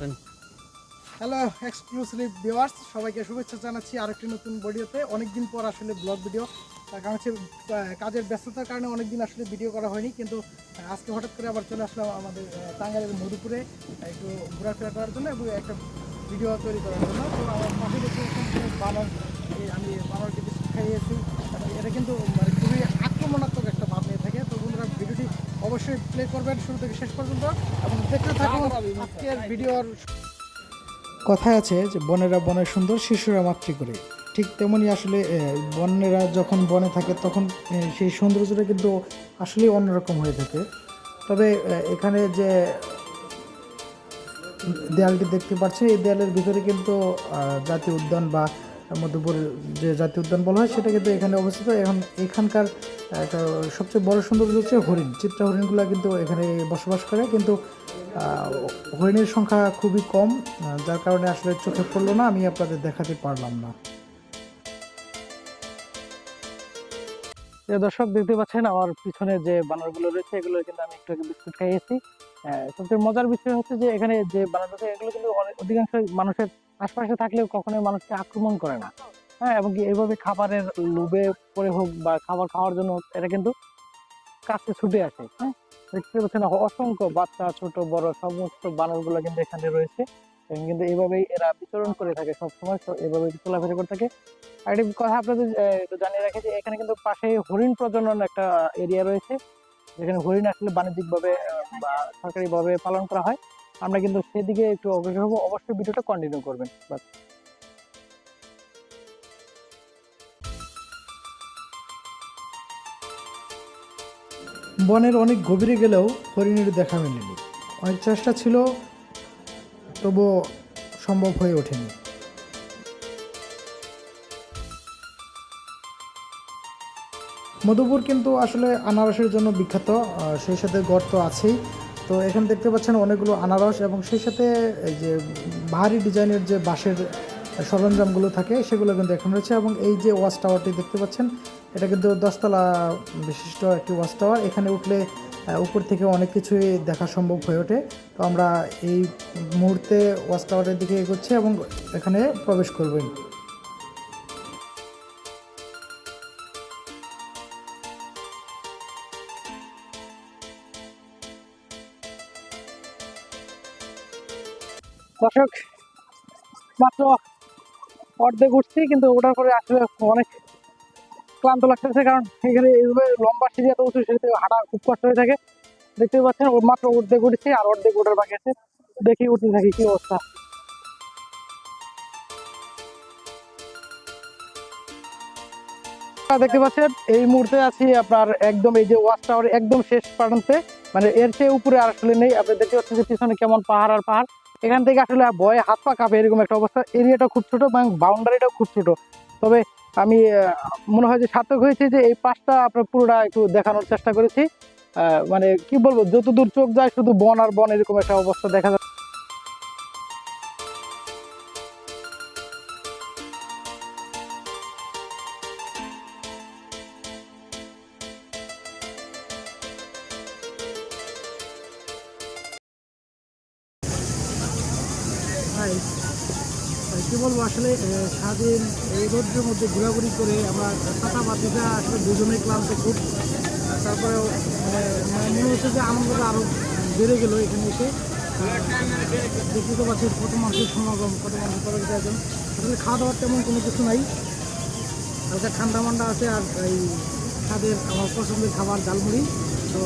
আসেন। Hello exclusive viewers, সবাইকে শুভেচ্ছা জানাচ্ছি আরেকটি নতুন ভিডিওতে। অনেকদিন পর আসলে ব্লগ ভিডিও, তার কারণ হচ্ছে কাজের ব্যস্ততার কারণে অনেকদিন আসলে ভিডিও করা হয়নি, কিন্তু আজকে হঠাৎ করে আবার চলে আসলাম আমাদের টাঙ্গাইলের মধুপুরে একটু ঘোরাফেরা করার জন্য এবং একটা ভিডিও তৈরি করার জন্য। তো আমার পাশে দেখতে বানর, আমি বানরকে বিস্কুট খাইয়েছি। এটা কিন্তু মানে খুবই আক্রমণাত্মক একটা ভাব নিয়ে থাকে। তো বন্ধুরা, ভিডিওটি অবশ্যই প্লে করবেন শুরু থেকে শেষ পর্যন্ত এবং দেখতে থাকুন আজকের ভিডিওর। কথায় আছে যে বনেরা বনে সুন্দর, শিশুরা মাতৃ করে। ঠিক তেমনই আসলে বনেরা যখন বনে থাকে তখন সেই সৌন্দর্যটা কিন্তু আসলেই অন্যরকম হয়ে থাকে। তবে এখানে যে দেয়ালটি দেখতে পাচ্ছেন, এই দেয়ালের ভিতরে কিন্তু জাতীয় উদ্যান বা মধুপুর যে জাতীয় উদ্যান বলা হয় সেটা কিন্তু এখানে অবস্থিত। এখন এখানকার একটা সবচেয়ে বড় সৌন্দর্য হচ্ছে হরিণ। চিত্রা হরিণগুলো কিন্তু এখানে বসবাস করে, কিন্তু হরিণের সংখ্যা খুবই কম, যার কারণে আসলে চোখে পড়লো না, আমি আপনাদের দেখাতে পারলাম না। দর্শক, দেখতে পাচ্ছেন আমার পিছনে যে বানরগুলো রয়েছে, এগুলো কিন্তু আমি একটু আগে বিস্কুট খাইয়েছি। সবচেয়ে মজার বিষয় হচ্ছে যে এখানে যে বানর রয়েছে এগুলো কিন্তু অধিকাংশ মানুষের আশপাশে থাকলেও কখনোই মানুষকে আক্রমণ করে না। হ্যাঁ, এবং কি এইভাবে খাবারের লোভে পড়ে হোক বা খাবার খাওয়ার জন্য এটা কিন্তু কাছে ছুটে আসে। হ্যাঁ, দেখতে পাচ্ছেন অসংখ্য বাচ্চা ছোট বড় সমস্ত বানরগুলো কিন্তু এখানে রয়েছে এবং কিন্তু এইভাবেই এরা বিচরণ করে থাকে সবসময়, এভাবে চলাফেরা করে থাকে। আর একটি কথা আপনাদের একটু জানিয়ে রাখি যে এখানে কিন্তু পাশে হরিণ প্রজনন একটা এরিয়া রয়েছে, যেখানে হরিণ আসলে বাণিজ্যিকভাবে বা সরকারিভাবে পালন করা হয়। আমরা কিন্তু সেদিকে একটু অগ্রসর হবো, অবশ্যই ভিডিওটা কন্টিনিউ করবেন। বনের অনেক গভীরে গেলেও হরিণের দেখা মেলেনি। অনেক চেষ্টা ছিল, তবুও সম্ভব হয়ে ওঠেনি। মধুপুর কিন্তু আসলে আনারসের জন্য বিখ্যাত, সেই সাথে গর্ত আছেই। তো এখানে দেখতে পাচ্ছেন অনেকগুলো আনারস এবং সেই সাথে এই যে ভারী ডিজাইনের যে বাঁশের সরঞ্জামগুলো থাকে সেগুলো কিন্তু এখানে রয়েছে। এবং এই যে ওয়াচ টাওয়ারটি দেখতে পাচ্ছেন, এটা কিন্তু 10তলা বিশিষ্ট একটি ওয়াচ টাওয়ার। এখানে উঠলে উপর থেকে অনেক কিছুই দেখা সম্ভব হয়ে ওঠে। তো আমরা এই মুহূর্তে ওয়াচ টাওয়ারের দিকে এগোচ্ছি এবং এখানে প্রবেশ করবেন। দর্শক, মাত্র অর্ধেক উঠছি, কিন্তু ওঠার পরে আসলে অনেক ক্লান্ত লাগতেছে, কারণ এখানে এইভাবে লম্বা সিঁড়ি এত উঁচু সিঁড়িতে হাঁটা খুব কষ্ট হয়ে থাকে। দেখতে পাচ্ছেন ওর মাত্র অর্ধেক উঠেছি, আর অর্ধেক ওঠার বাকি আছে। দেখি উঠতে থাকি কি অবস্থা। দেখতে পাচ্ছেন এই মুহূর্তে আছি আপনার একদম এই যে ওয়াচ টাওয়ার একদম শেষ প্রান্তে, মানে এর চেয়ে উপরে আর আসলে নেই। আপনি দেখতে পাচ্ছেন যে পিছনে কেমন পাহাড় আর পাহাড়। এখান থেকে আসলে ভয়ে হাত পা কাঁপে এরকম একটা অবস্থা। এরিয়াটা খুব ছোট এবং বাউন্ডারিটাও খুব ছোট। তবে আমি মনে হয় যে সার্থক হয়েছে যে এই পাশটা আপনার পুরোটা একটু দেখানোর চেষ্টা করেছি। মানে কি বলবো, যতদূর চোখ যায় শুধু বন আর বন, এরকম একটা অবস্থা দেখা যায়। কি বলবো, আসলে সারাদিন এই রোদ্রের মধ্যে ঘোরাঘুরি করে আমরা চাষাবাদিটা আসলে দুজনেই ক্লান্ত খুব। তারপরেও মনে হচ্ছে যে আনন্দটা আরও বেড়ে গেলো এখানে এসে। দেখতে তো পাচ্ছি কত মানুষের সমাগম, কত মানুষের তরকারি আয়োজন। আসলে খাওয়া দাওয়ার তেমন কোনো কিছু নাই, হালকা ঠান্ডা মান্ডা আছে। আর এই স্বাদের আমার পছন্দের খাবার ঝালমুড়ি। তো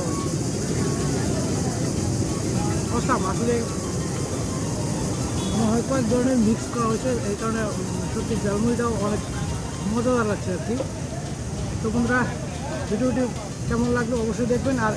অসাম আসলে মনে হয় কয়েক ধরনের মিক্স করা হয়েছে, এই কারণে সত্যি ঝালমুড়িটাও অনেক মজাদার লাগছে আর কি। তো বন্ধুরা, ভিডিওটি কেমন লাগলো অবশ্যই দেখবেন। আর